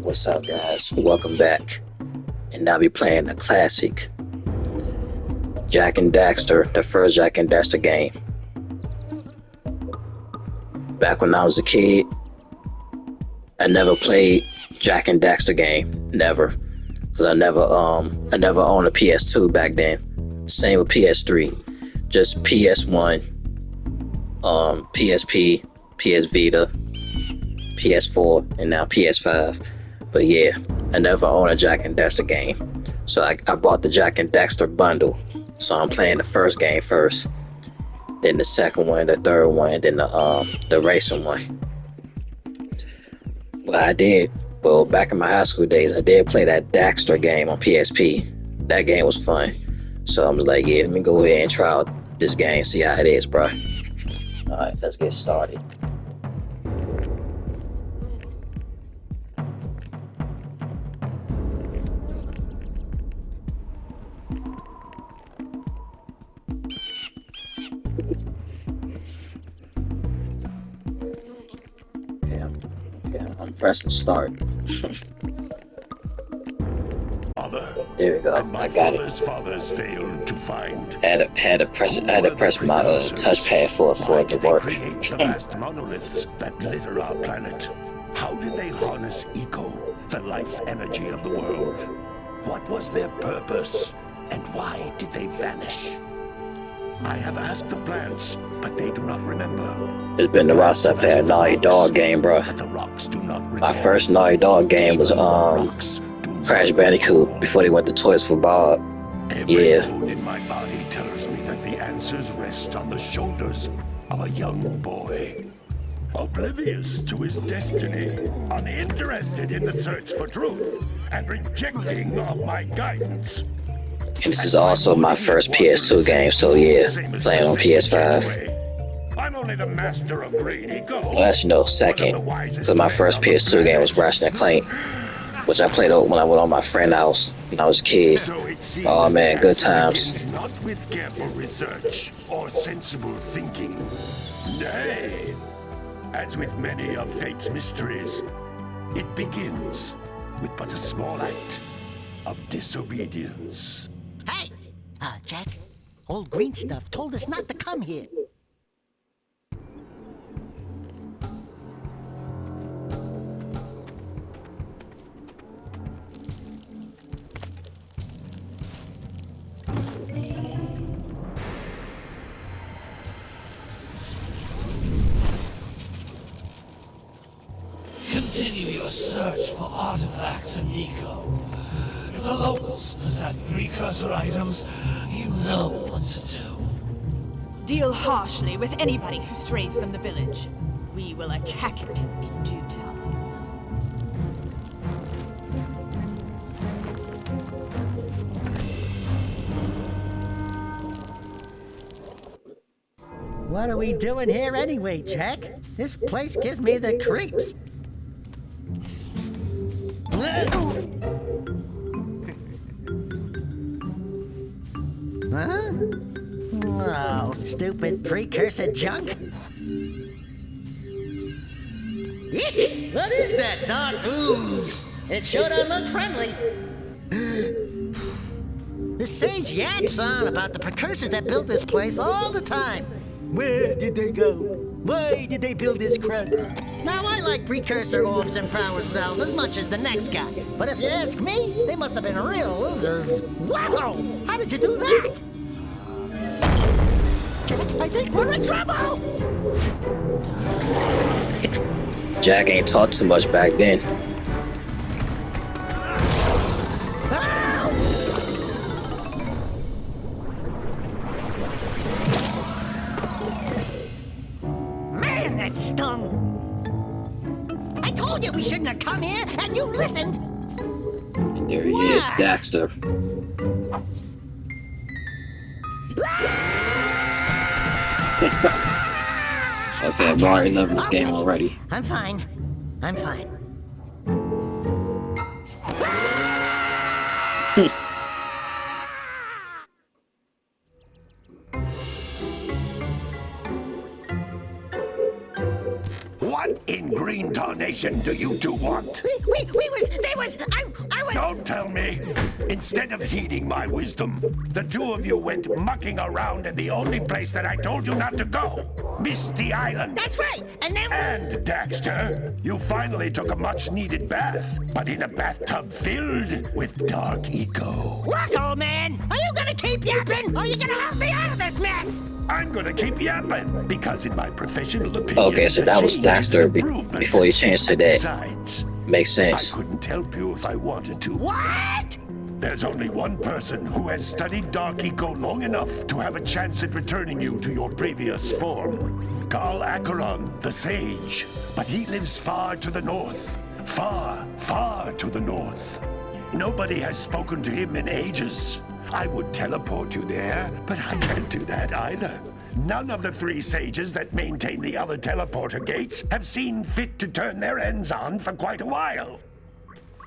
What's up, guys? Welcome back. And I'll be playing the classic Jak and Daxter, the first Jak and Daxter game. Back when I was a kid, I never played Jak and Daxter game. Never. Cause I never owned a PS2 back then. Same with PS3. Just PS1, PSP, PS Vita, PS4, and now PS5. But yeah, I never owned a Jak and Daxter game. So I bought the Jak and Daxter bundle. So I'm playing the first game first, then the second one, the third one, and then the racing one. Well, back in my high school days, I did play that Daxter game on PSP. That game was fun. So I was like, yeah, let me go ahead and try out this game, see how it is, bro. Alright, let's get started. I'm pressing start. There we go. I got it. Fathers failed to find. Had to press my touchpad for it to work. Create the vast monoliths that litter our planet. How did they harness eco, the life energy of the world? What was their purpose, and why did they vanish? I have asked the plants, but they do not remember. It's been the while since I played a Naughty Dog game, bro. But the rocks do not recall. My first Naughty Dog game was Crash Bandicoot before they went to Toys for Bob. Every bone in my body tells me that the answers rest on the shoulders of a young boy. Oblivious to his destiny, uninterested in the search for truth, and rejecting of my guidance. And this is also my first PS2 game, so yeah, playing on PS5. I'm only the master of greedy gold. Well, actually, no, second. So my first PS2 game was Ratchet and Clank, which I played when I went on my friend's house when I was a kid. Oh man, good times. Not with careful research or sensible thinking. Nay, as with many of fate's mysteries, it begins with but a small act of disobedience. Hey! Jak, old green stuff told us not to come here. Continue your search for artifacts and eco. If the locals possess precursor items, you know what to do. Deal harshly with anybody who strays from the village. We will attack it in due time. What are we doing here anyway, Jak? This place gives me the creeps. Huh? Oh, stupid precursor junk. Eek! What is that dark ooze? It sure don't look friendly. The sage yaps on about the precursors that built this place all the time. Where did they go? Why did they build this crap? Now, I like precursor orbs and power cells as much as the next guy. But if you ask me, they must have been real losers. Wow! How did you do that? I think we're in trouble! Jak ain't taught too much back then. Man, that stung! I told you we shouldn't have come here, and you listened! And there he is, Daxter. Okay, I've already loved this game already. I'm fine. I'm fine. What in green tarnation do you two want? I was... Don't tell me. Instead of heeding my wisdom, the two of you went mucking around in the only place that I told you not to go, Misty Island. That's right, and then... And, Daxter, you finally took a much-needed bath, but in a bathtub filled with dark eco. Look, old man, are you gonna keep yapping, or are you gonna help me out of this mess? I'm gonna keep yapping, because in my professional opinion... Okay, so that was Daxter before he changed to that. Besides, Makes sense. I couldn't help you if I wanted to. What? There's only one person who has studied Dark Eco long enough to have a chance at returning you to your previous form. Carl Acheron, the Sage. But he lives far to the north. Far, far to the north. Nobody has spoken to him in ages. I would teleport you there, but I can't do that either. None of the three sages that maintain the other teleporter gates have seen fit to turn their ends on for quite a while.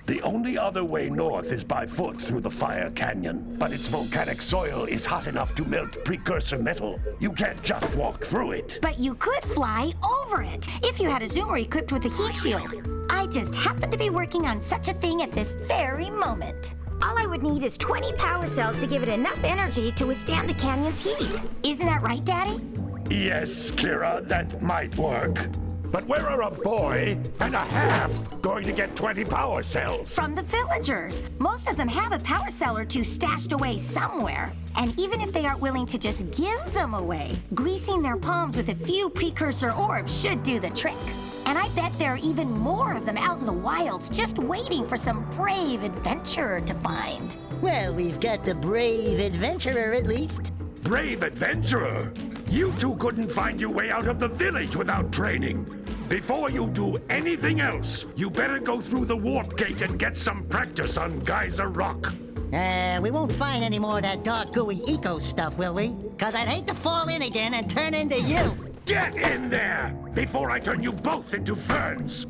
The only other way north is by foot through the Fire Canyon, but its volcanic soil is hot enough to melt precursor metal. You can't just walk through it. But you could fly over it if you had a zoomer equipped with a heat shield. I just happen to be working on such a thing at this very moment. All I would need is 20 power cells to give it enough energy to withstand the canyon's heat. Isn't that right, Daddy? Yes, Kira, that might work. But where are a boy and a half going to get 20 power cells? From the villagers. Most of them have a power cell or two stashed away somewhere. And even if they aren't willing to just give them away, greasing their palms with a few precursor orbs should do the trick. And I bet there are even more of them out in the wilds just waiting for some brave adventurer to find. Well, we've got the brave adventurer at least. Brave adventurer! You two couldn't find your way out of the village without training. Before you do anything else, you better go through the warp gate and get some practice on Geyser Rock. We won't find any more of that dark gooey eco stuff, will we? Cause I'd hate to fall in again and turn into you. Get in there before I turn you both into ferns.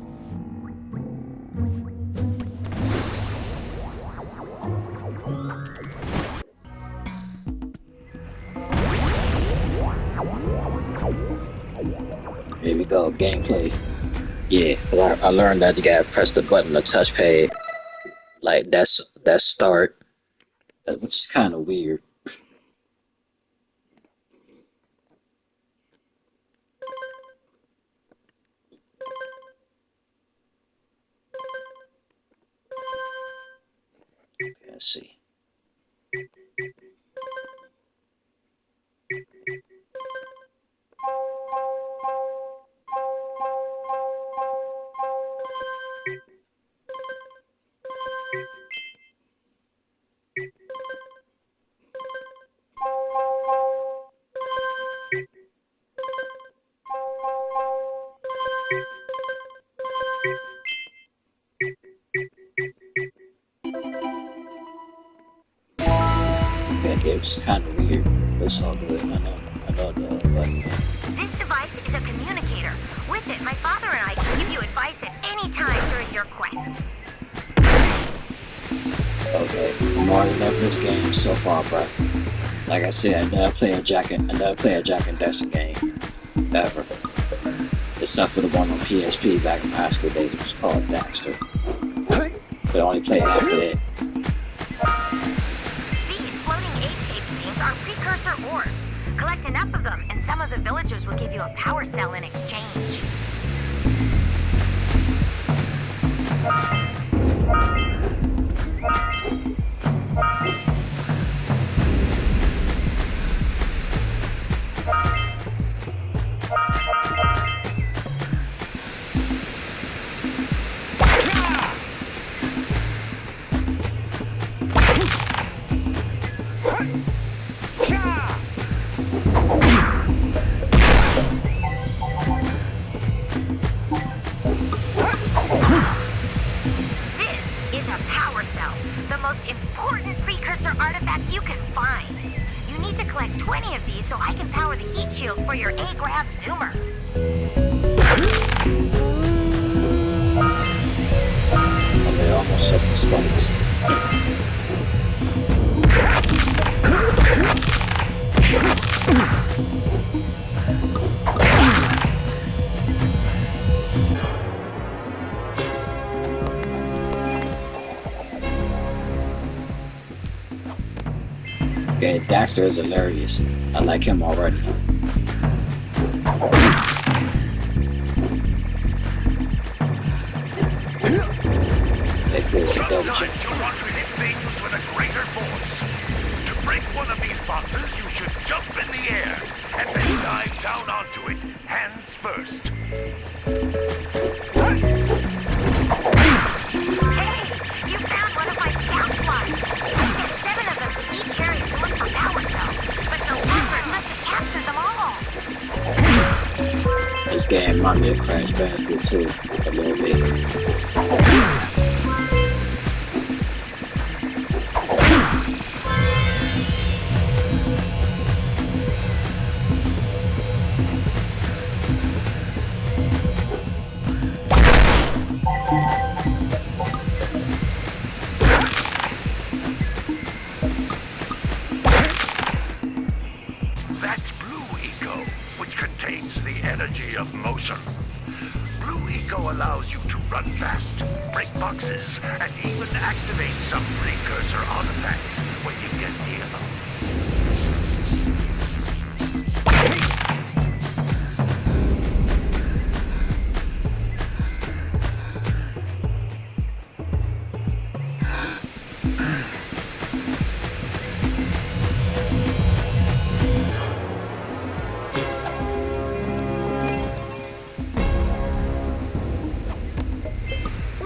Here we go, gameplay. Yeah, cause I learned that you gotta press the button, the touchpad. Like that's start, which is kind of weird. Let's see. Okay, it was kind of weird, but it's all good. I know that. But This device is a communicator. With it, my father and I can give you advice at any time during your quest. okay, I'm already loving this game so far, bro. Like I said, I never play a Jak and Daxter game ever, except for the one on PSP back in high school days, which was called Daxter. But I only played after that. These floating egg-shaped things are precursor orbs. Collect enough of them, and some of the villagers will give you a power cell in exchange. Collect 20 of these so I can power the heat shield for your A-Grab Zoomer. Okay, almost just the spikes. Okay, Daxter is hilarious. I like him already. Take full double check. Sometimes you want to hit things with a greater force. To break one of these boxes, you should jump in the air and then dive down onto it, hands first. Hey, you found one of my scout flies. I sent 7 of them to each area to look for power cells, but the leopard must have captured them all. This game reminds me of Crash Bandicoot 2 a little bit. That's Blue Eco, which contains the energy of motion. Blue Eco allows you to run fast, break boxes, and even activate some precursor artifacts when you get near them.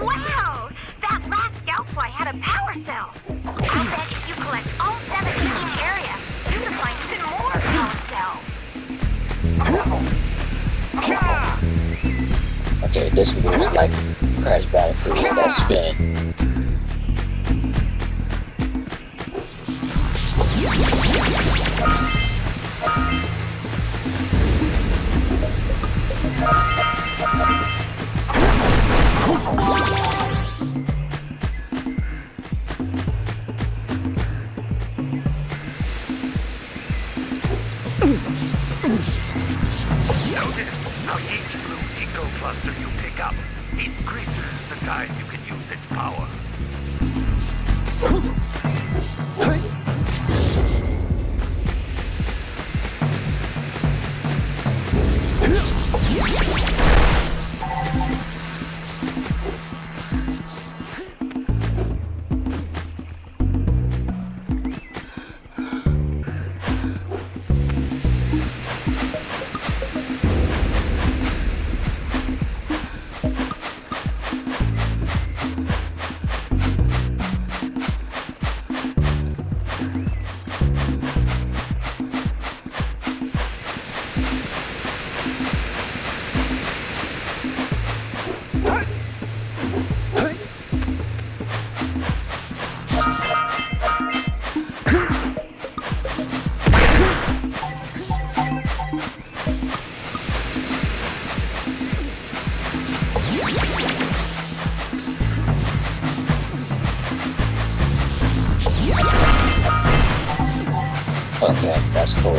Wow! That last scout fly had a power cell. I'll bet if you collect all 7 in each area, you can find even more power cells. Okay, this feels like Crash Bandicoot with that spin. Notice how each Blue Eco cluster you pick up increases the time you can use its power. Okay, that's cool.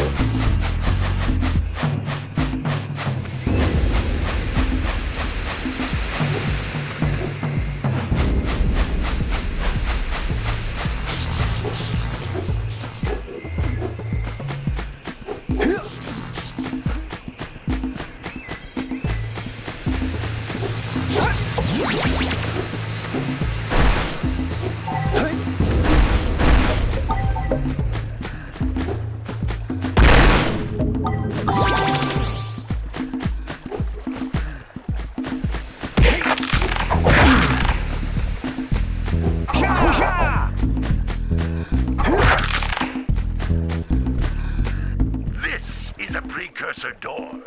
precursor door.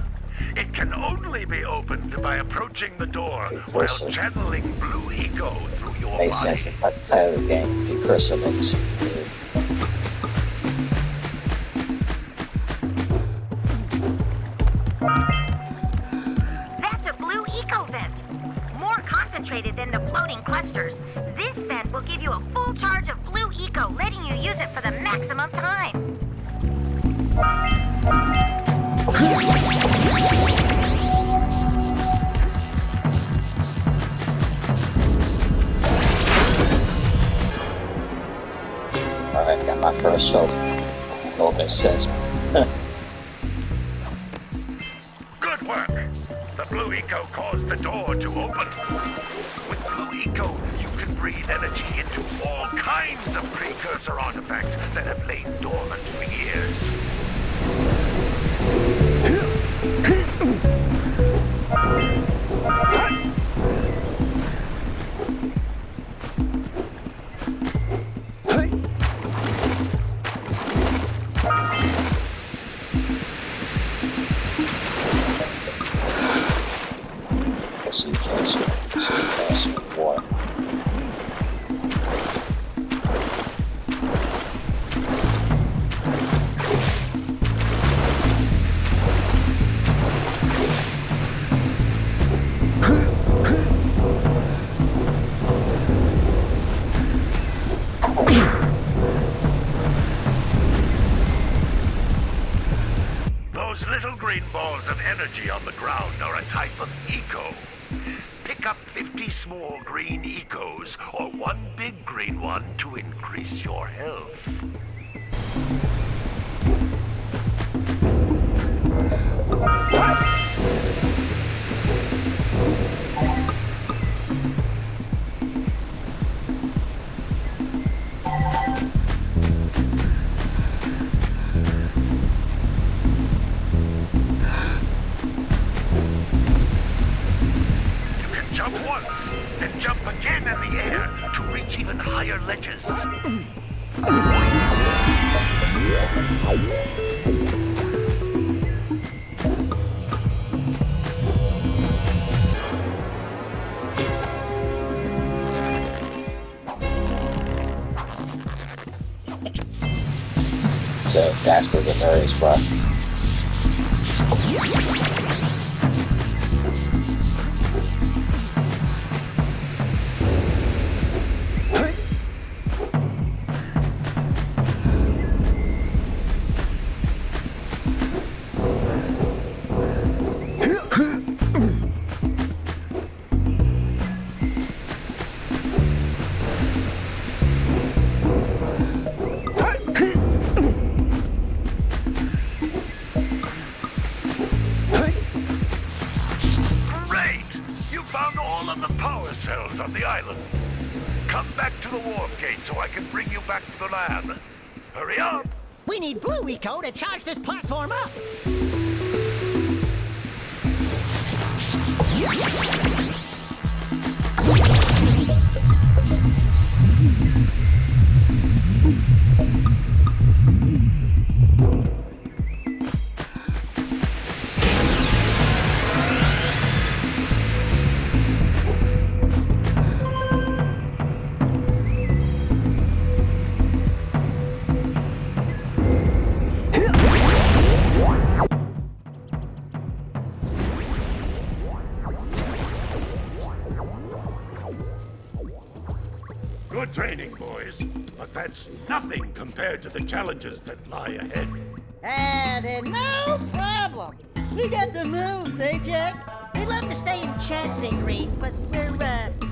It can only be opened by approaching the door Precursor. while channeling Blue Eco through your Makes body. sense. I title of the game, Precursor links. That's a Blue Eco vent. More concentrated than the floating clusters. This vent will give you a full charge of Blue Eco, letting you use it for the maximum time. Alright, got my first trophy. Open sesame. Good work. The blue eco caused the door to open. With blue eco, you can breathe energy into all kinds of precursor artifacts that have lain dormant for years. So you can't swim. So you can't swim water. Those little green balls of energy on the ground are a type of eco. Pick up 50 small green ecos or one big green one to increase your health. Jump once, then jump again in the air to reach even higher ledges. So that's the nerds, bro. cells on the island. Come back to the warp gate so I can bring you back to the lab. Hurry up! We need blue eco to charge this platform up. Good training, boys. But that's nothing compared to the challenges that lie ahead. Then no problem. We got the moves, eh, Jak? We'd love to stay and chat, Big Green, but we're,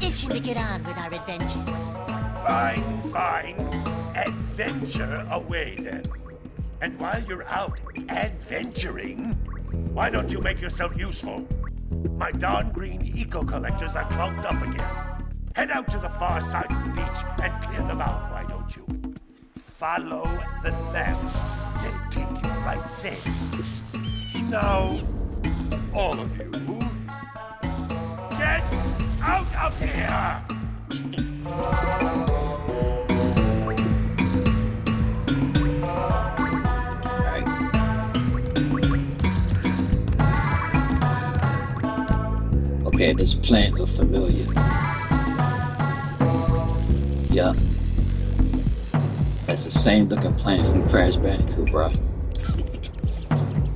itching to get on with our adventures. Fine, fine. Adventure away, then. And while you're out adventuring, why don't you make yourself useful? My darn green eco-collectors are clogged up again. Head out to the far side of the beach and clear them out, why don't you? Follow the lamps. They'll take you right there. Now, all of you, get out of here! Okay, this plant looks familiar. Yeah. That's the same looking plant from Crash Bandicoot, bro.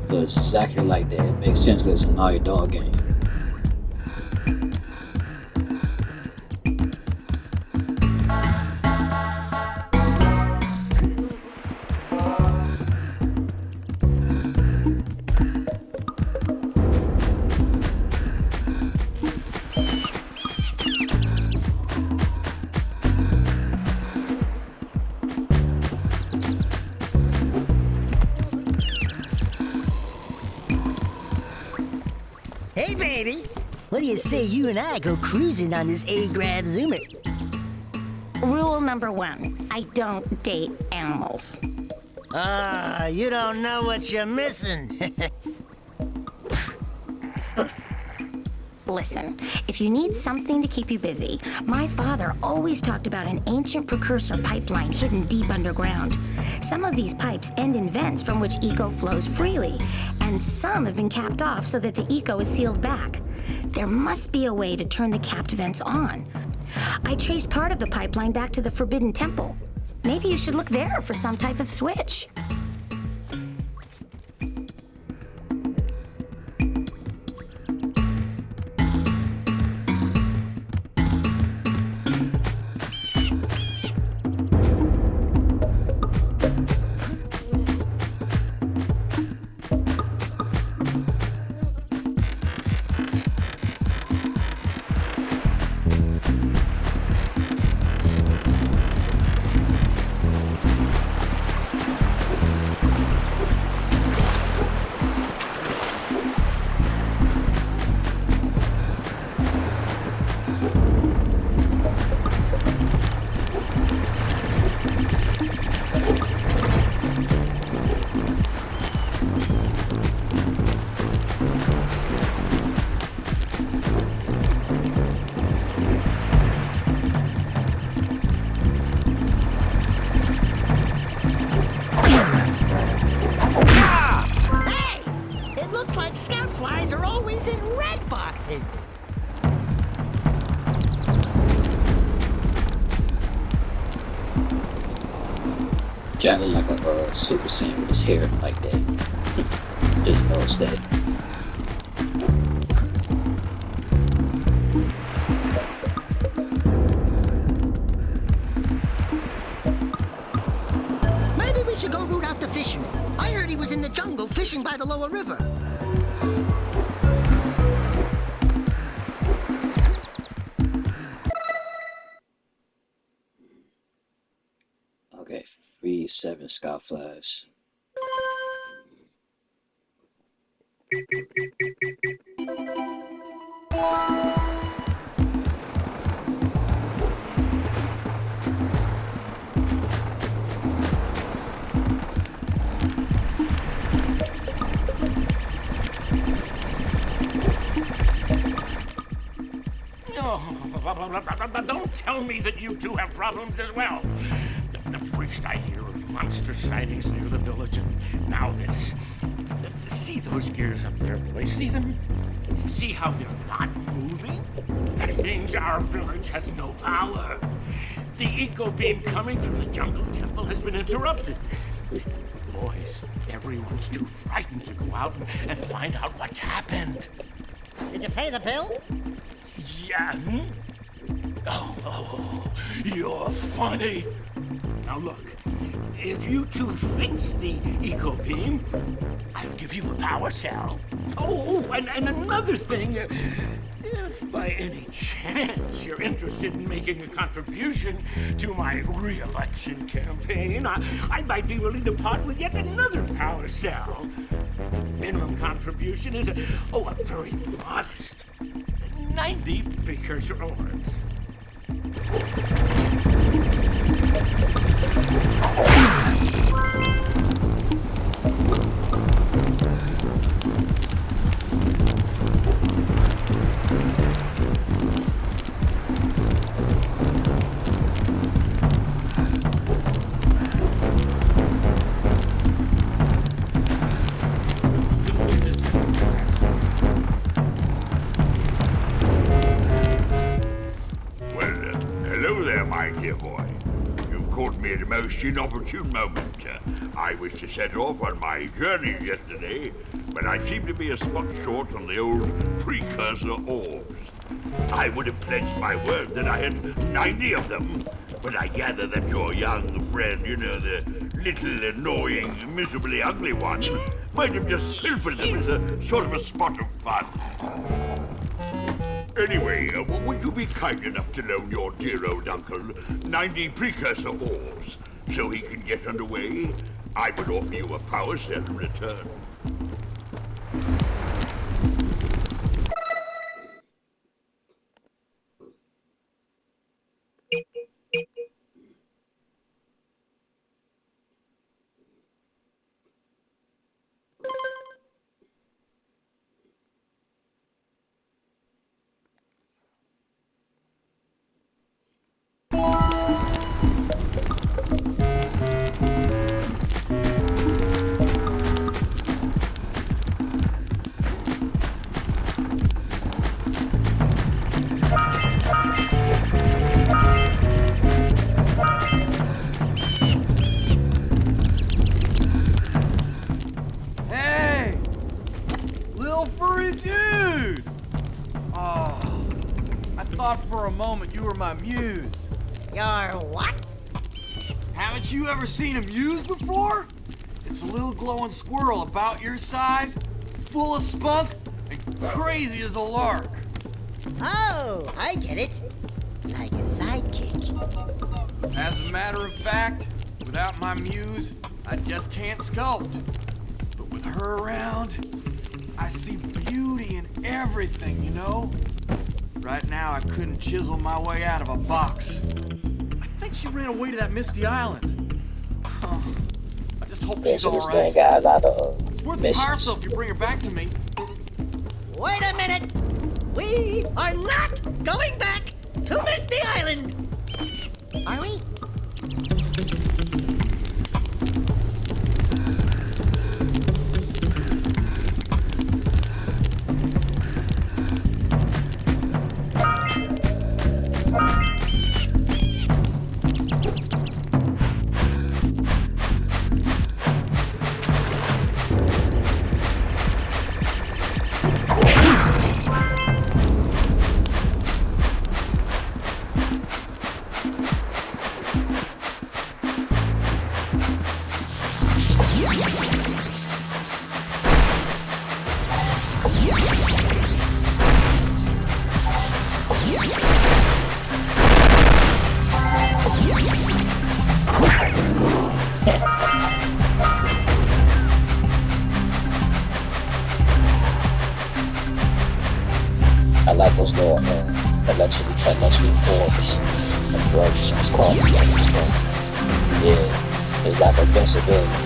Looks exactly like that. It makes sense because it's a Naughty Dog game. baby. What do you say you and I go cruising on this A-Grab Zoomer? Rule number 1, I don't date animals. Ah, you don't know what you're missing. Listen, if you need something to keep you busy, my father always talked about an ancient precursor pipeline hidden deep underground. Some of these pipes end in vents from which eco flows freely, and some have been capped off so that the eco is sealed back. There must be a way to turn the capped vents on. I traced part of the pipeline back to the Forbidden Temple. Maybe you should look there for some type of switch. Jak look like a Super Saiyan with his hair like that. Just knows that. Maybe we should go root out the fisherman. I heard he was in the jungle fishing by the lower river. Okay, 3-7 scoutflies. Don't tell me that you two have problems as well. The first I hear of monster sightings near the village, and now this. See those gears up there, boys? See them? See how they're not moving? That means our village has no power. The eco beam coming from the jungle temple has been interrupted. Boys, everyone's too frightened to go out and find out what's happened. Did you pay the bill? Yeah. Oh, you're funny. Now look, if you two fix the eco beam, I'll give you a power cell. Oh, and another thing, if by any chance you're interested in making a contribution to my re-election campaign, I might be willing to part with yet another power cell. Minimum contribution is a very modest 90 precursor orbs. At a most inopportune moment. I was to set off on my journey yesterday, but I seem to be a spot short on the old precursor orbs. I would have pledged my word that I had 90 of them, but I gather that your young friend, the little annoying, miserably ugly one, might have just pilfered them as a sort of a spot of fun. Anyway, would you be kind enough to loan your dear old uncle 90 precursor orbs so he can get underway? I would offer you a power cell in return. thought for a moment you were my muse. Your what? Haven't you ever seen a muse before? It's a little glowing squirrel about your size, full of spunk, and crazy as a lark. Oh, I get it. Like a sidekick. As a matter of fact, without my muse, I just can't sculpt. But with her around, I see beauty in everything, you know? Right now, I couldn't chisel my way out of a box. I think she ran away to that misty island. Oh, I just hope she's So this all game right. got a lot of It's worth the power missions. cell if you bring her back to me. Wait a minute! We are not going back to Misty Island! Are we? I like those little electric orbs and brothers. It's called yeah, it's like invincibility.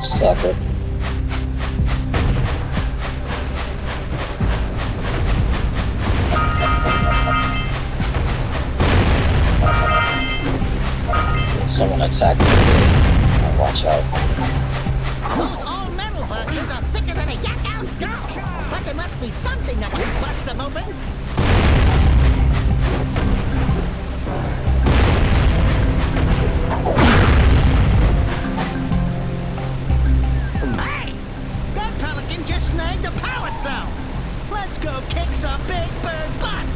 Sucker. Someone attacked me. Watch out. Those all-metal boxes are thicker than a yak skull! But there must be something that can bust them open! Hey! That pelican just snagged a power cell! Let's go kick some big bird butt!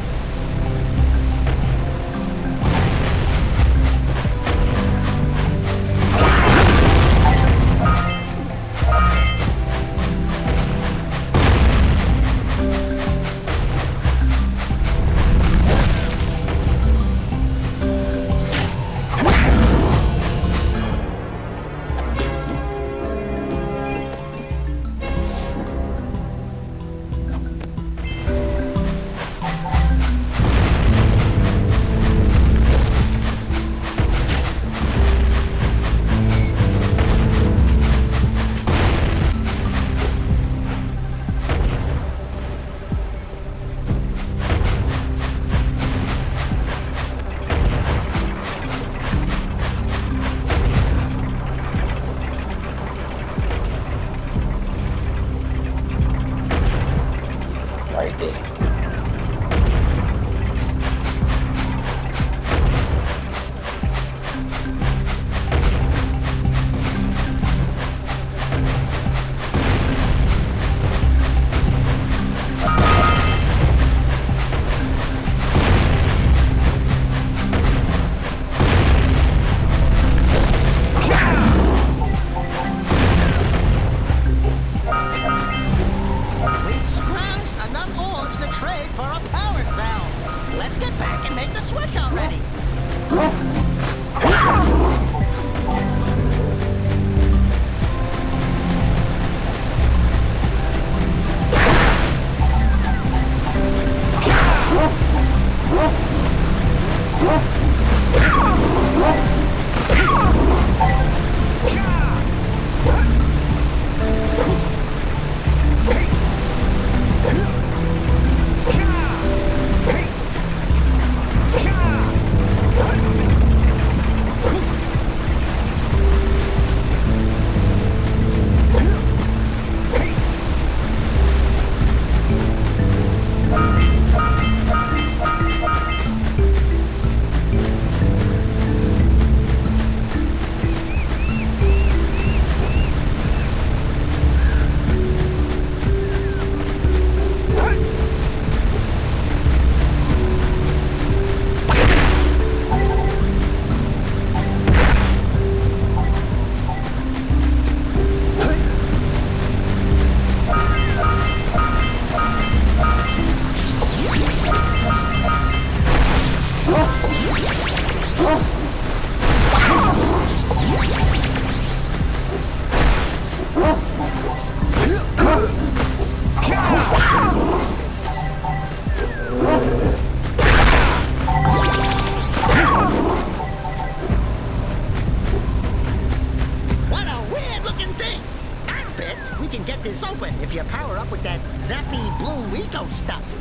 this open if you power up with that zappy blue eco stuff.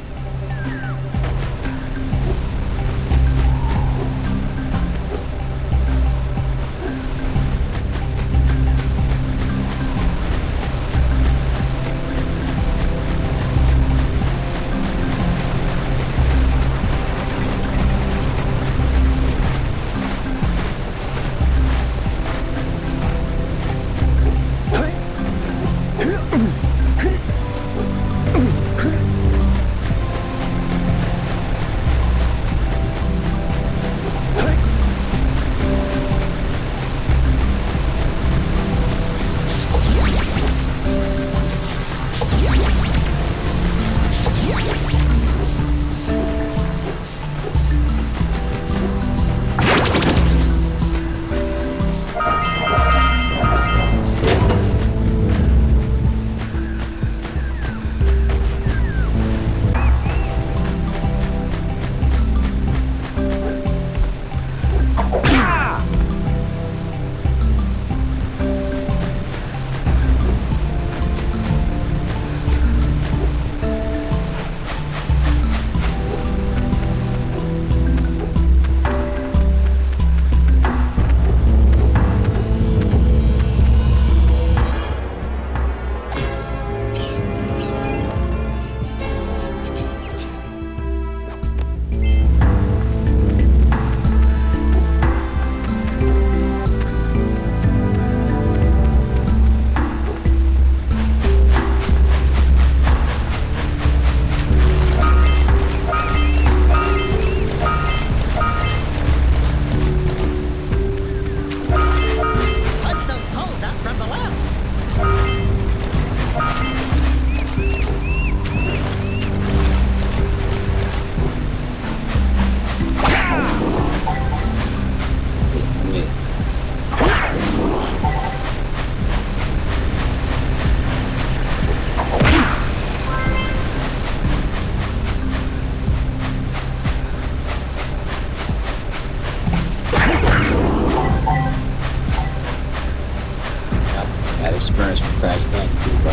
Experience with Crash Bandicoot, bro.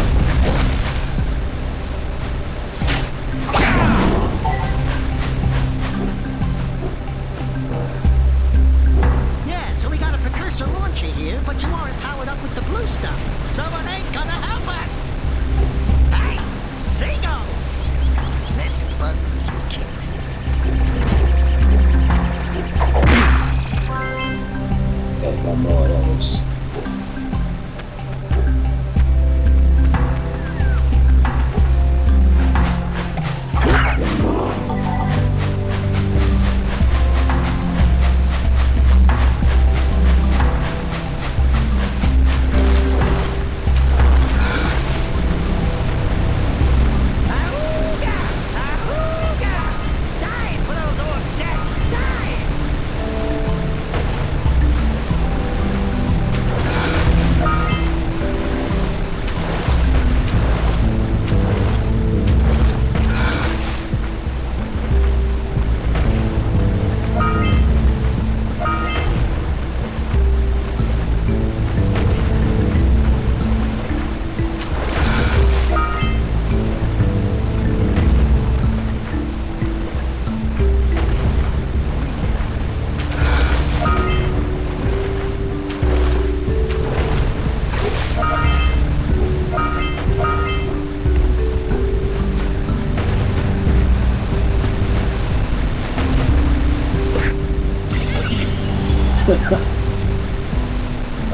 Yeah, so we got a precursor launcher here, but you aren't powered up with the blue stuff. So it ain't gonna help us. Hey, seagulls! Let's buzz them for kicks. Got one more of those.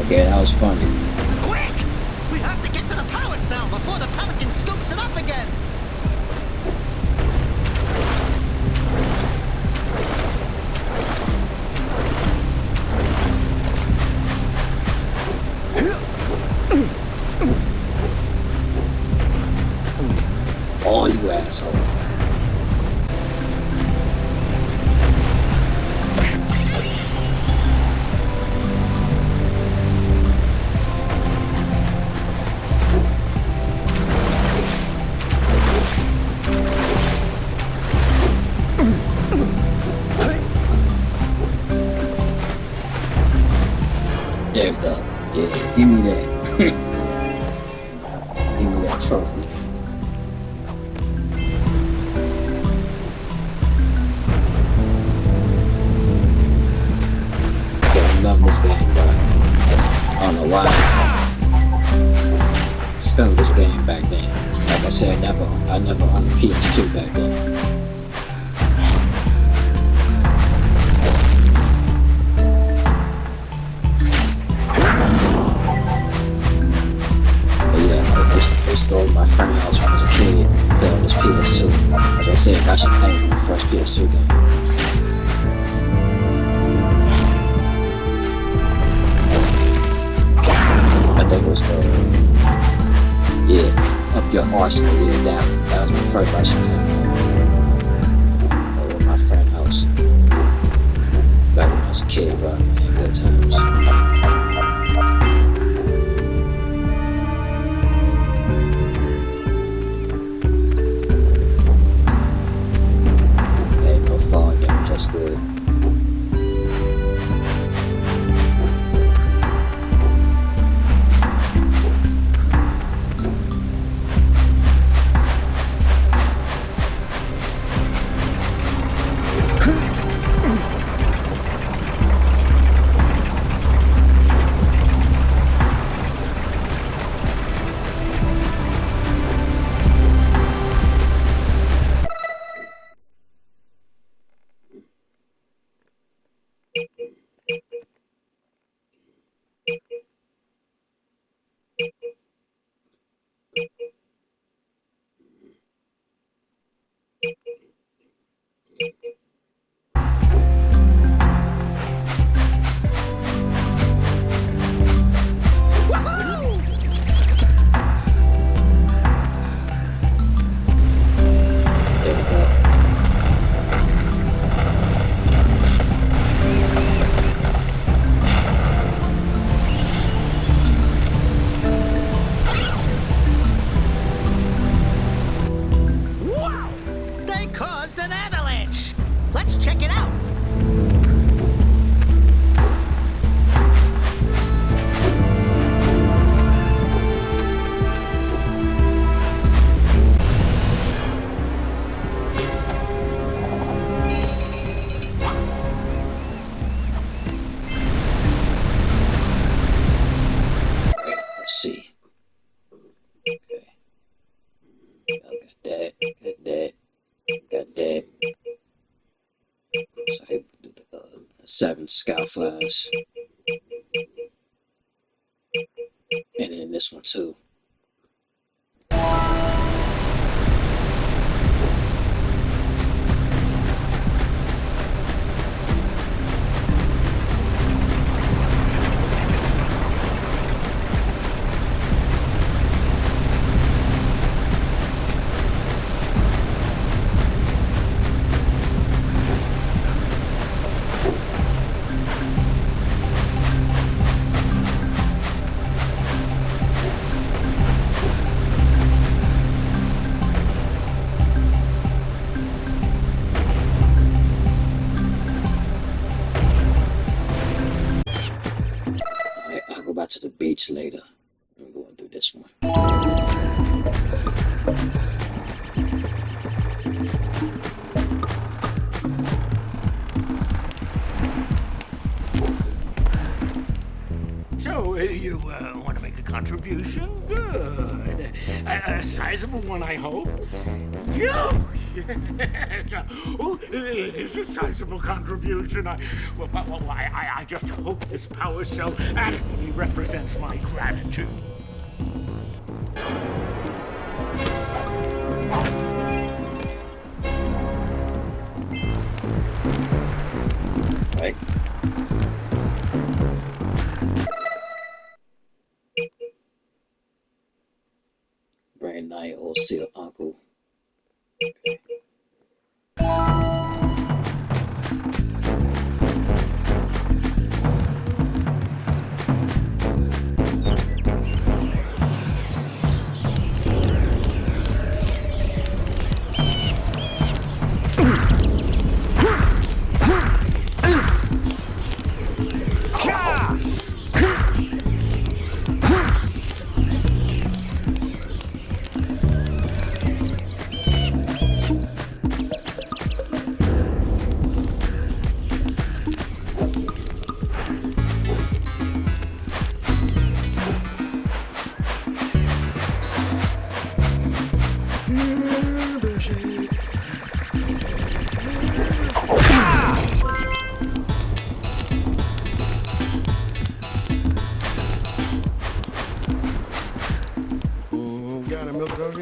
Okay, that was funny. Quick! We have to get to the power cell before the Pelican scoops it up again. Oh, you asshole. There we go. Yeah, give me that. Give me that. trophy. Yeah, I'm loving this game, bro. I don't know why I discovered this game back then. Like I said, I never owned a PS2 back then. I used to go to my friend's house when I was a kid, play on this PS2. As I said, I should play my first PS2 game. I think it was Up Your Arsenal. Yeah, that was my first Russian game. At my friend's house. Back when I was a kid, bro. Man, good times. That's good. Got that. So I do the 7 Skyflies. And then this one too. To the beach later. I'm going to do this one. So, you want to make a contribution? Good. A sizable one, I hope. Yeah. Oh, it is a sizable contribution. I just hope this power cell adequately represents my gratitude. Right. Brain Knight or Seal Uncle. Okay.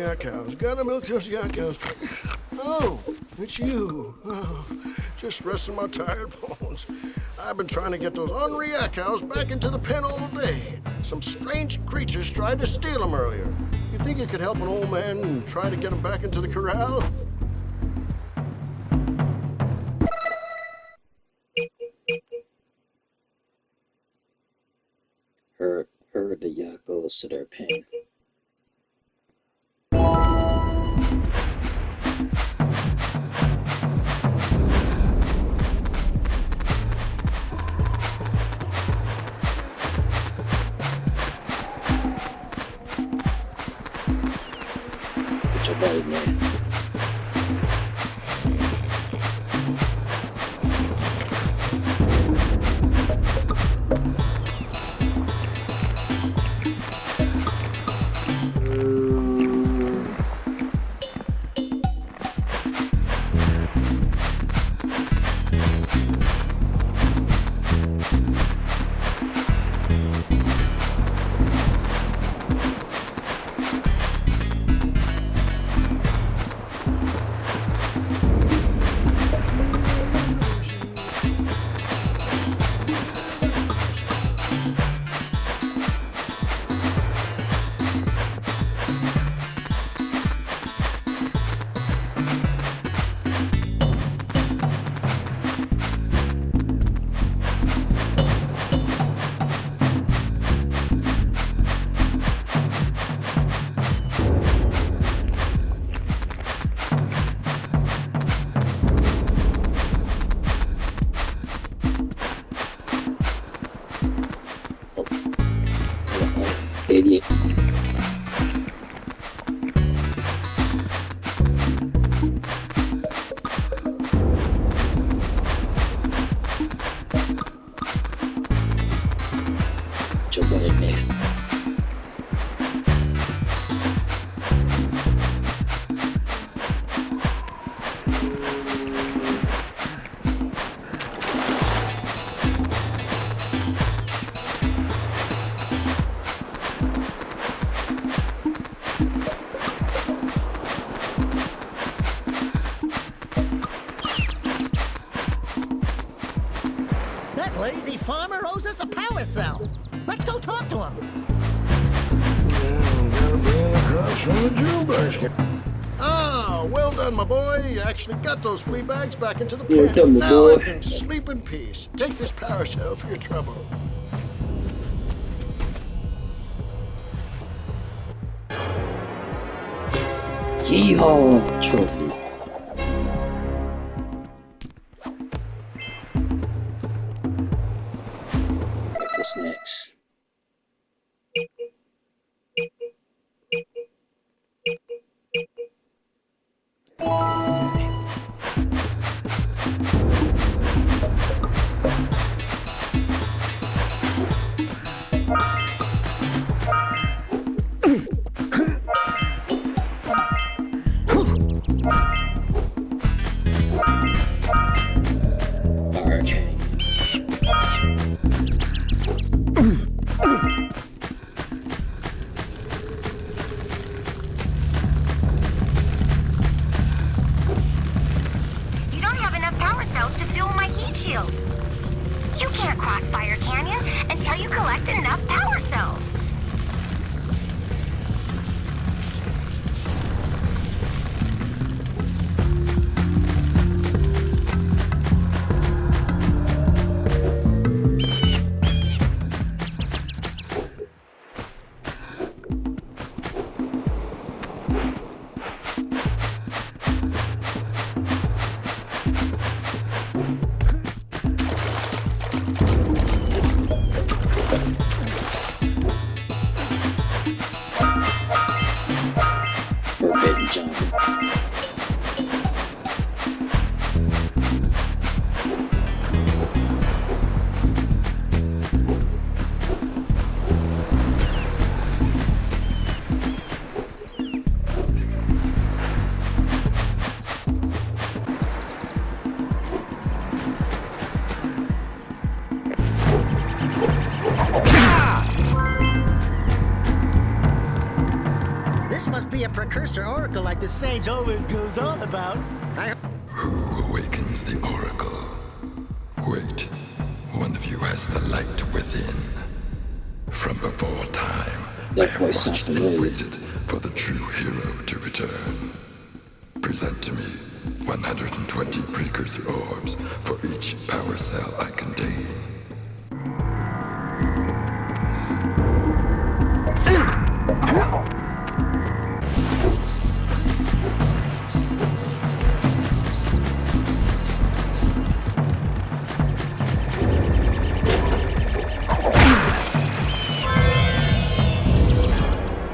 yak cows. Gotta milk those yak cows. Oh, it's you. Oh, just resting my tired bones. I've been trying to get those ornery yak cows back into the pen all day. Some strange creatures tried to steal them earlier. You think you could help an old man and try to get them back into the corral? Herd the yak goes to their pen. Put your butt in there. Idiot. Put your butt in there. That lazy farmer owes us a power cell. Let's go talk to him. Gotta bring the crops from the jewel basket. Ah, well done, my boy. You actually got those flea bags back into the Well pen. done, my Now boy. I can sleep in peace. Take this power cell for your trouble. Yeehaw trophy. What's next? Fire cane. You don't have enough power cells to fuel my heat shield. You can't cross Fire Canyon until you collect enough power a precursor oracle like the sage always goes on about. Who awakens the oracle? Wait, one of you has the light within. From before time, That voice sounds familiar. waited for the true hero to return. Present to me 120 precursor orbs for each power cell I contain.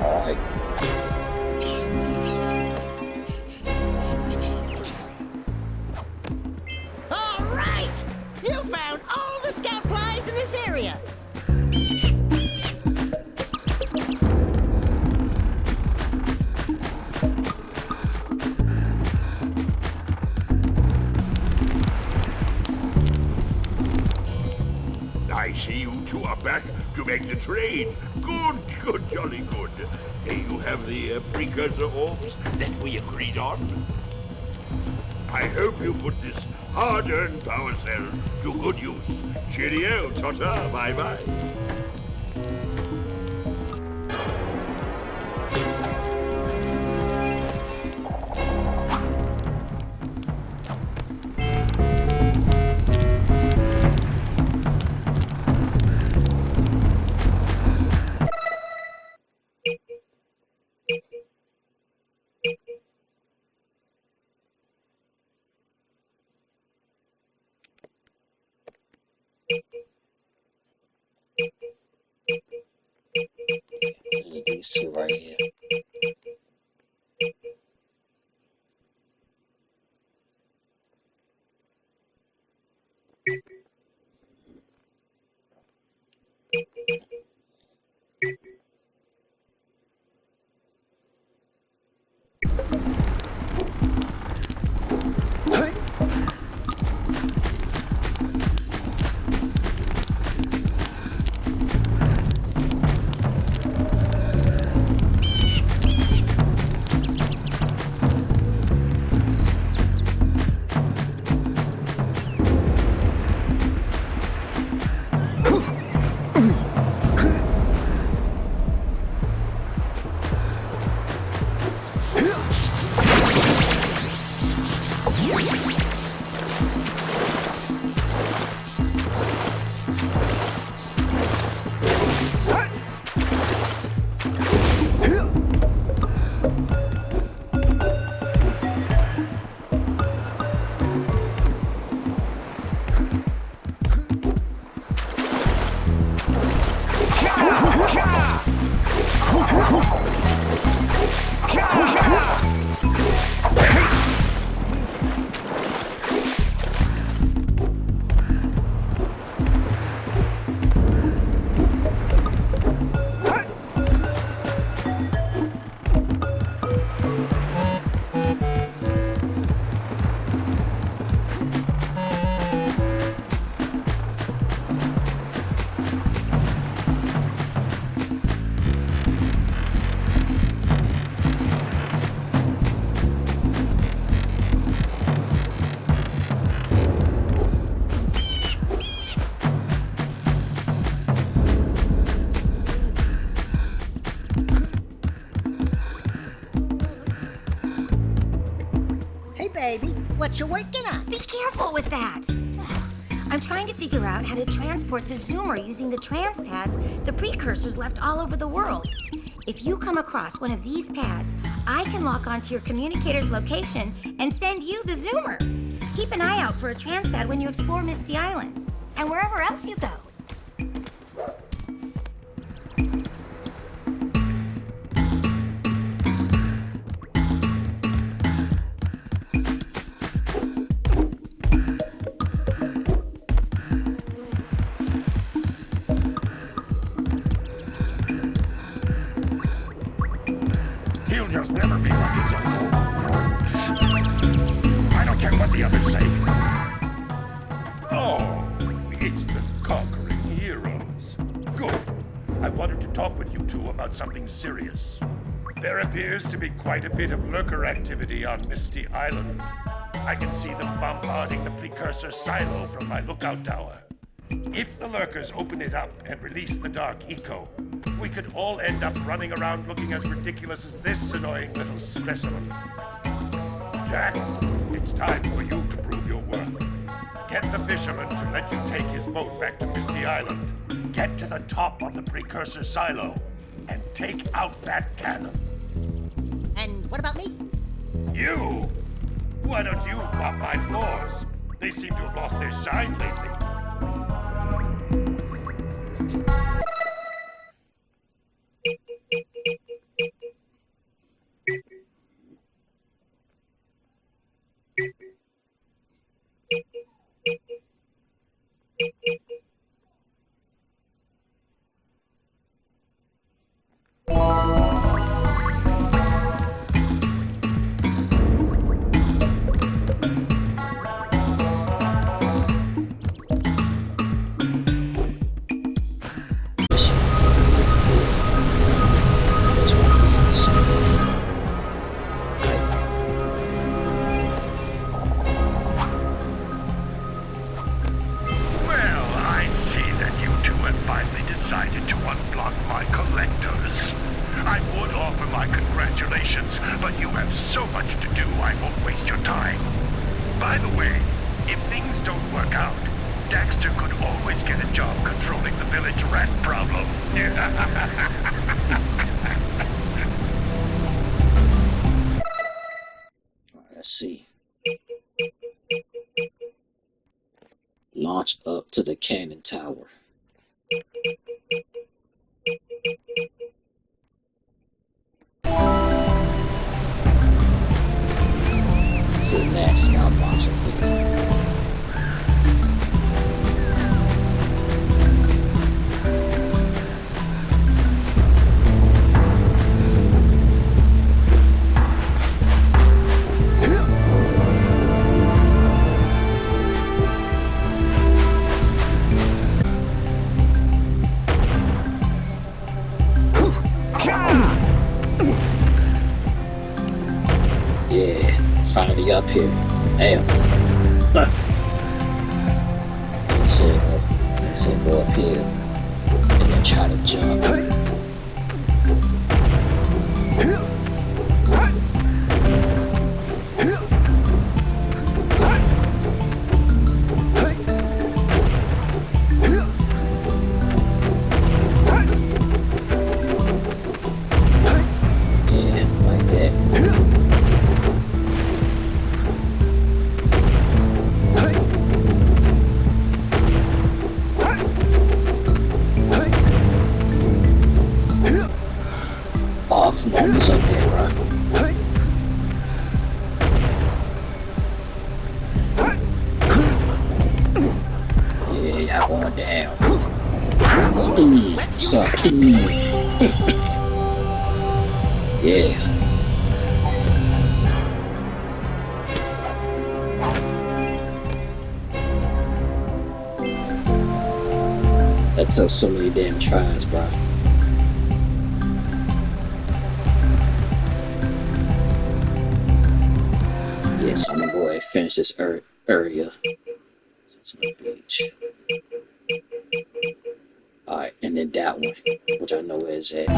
Alright. All right! You found all the scout flies in this area. I see you two are back to make the trade. Good, jolly good. You have the precursor orbs that we agreed on. I hope you put this hard-earned power cell to good use. Cheerio, ta-ta, bye-bye. These two right here. Baby, what you working on? Be careful with that. I'm trying to figure out how to transport the Zoomer using the trans pads the precursors left all over the world. If you come across one of these pads, I can lock onto your communicator's location and send you the Zoomer. Keep an eye out for a trans pad when you explore Misty Island and wherever else you go. He'll just never be like his uncle. I don't care what the others say. Oh, it's the conquering heroes. Good. I wanted to talk with you two about something serious. There appears to be quite a bit of lurker activity on Misty Island. I can see them bombarding the Precursor silo from my lookout tower. If the lurkers open it up and release the Dark Eco, we could all end up running around looking as ridiculous as this annoying little specimen. Jak, it's time for you to prove your worth. Get the fisherman to let you take his boat back to Misty Island. Get to the top of the Precursor silo and take out that cannon. And what about me? You? Why don't you mop my floors? They seem to have lost their shine lately. But you have so much to do, I won't waste your time. By the way, if things don't work out, Daxter could always get a job controlling the village rat problem. Let's see. Launch up to the cannon tower. It's a nice scout box up here. Finally up here. Damn. Let's go up here and then try to jump. Some moments up there, right? Yeah, y'all going down. What's up? Yeah. That took so many damn tries, bro. So I'm gonna go ahead and finish this area. It's on the beach. Alright, and then that one, which I know where it's at.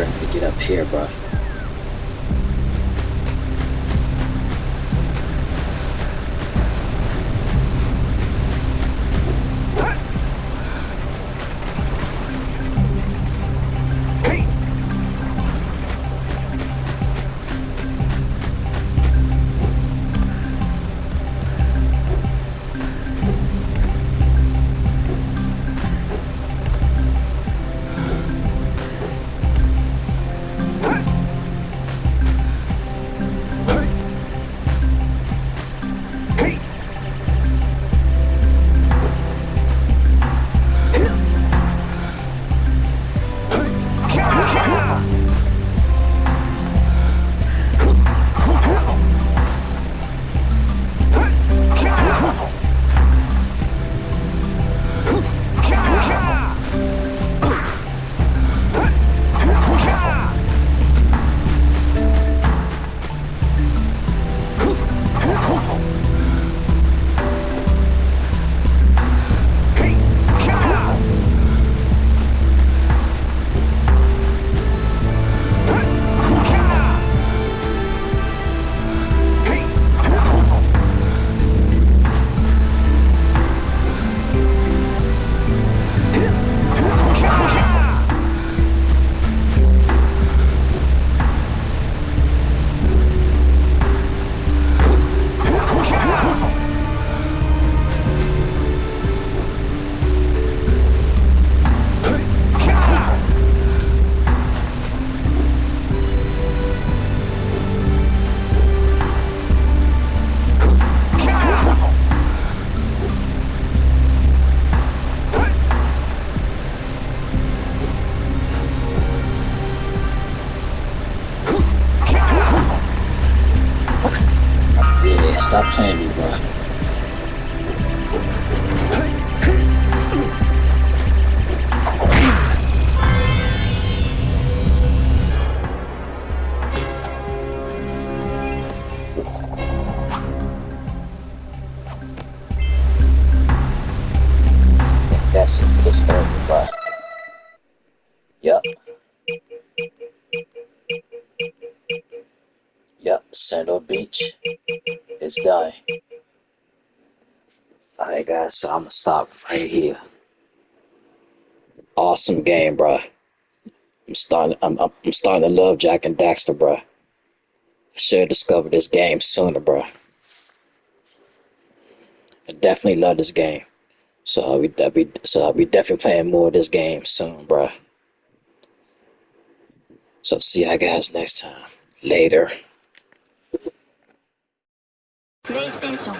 for me to get up here, bro. Yeah, stop playing me, bro. That's it for this area, bro. Yup. Yup, Sandal Beach is done. Alright guys, so I'm gonna stop right here. Awesome game, bro. I'm starting to love Jak and Daxter, bro. I should have discovered this game sooner, bro. I definitely love this game. So I'll be definitely playing more of this game soon, bro. So see you guys next time. Later. PlayStation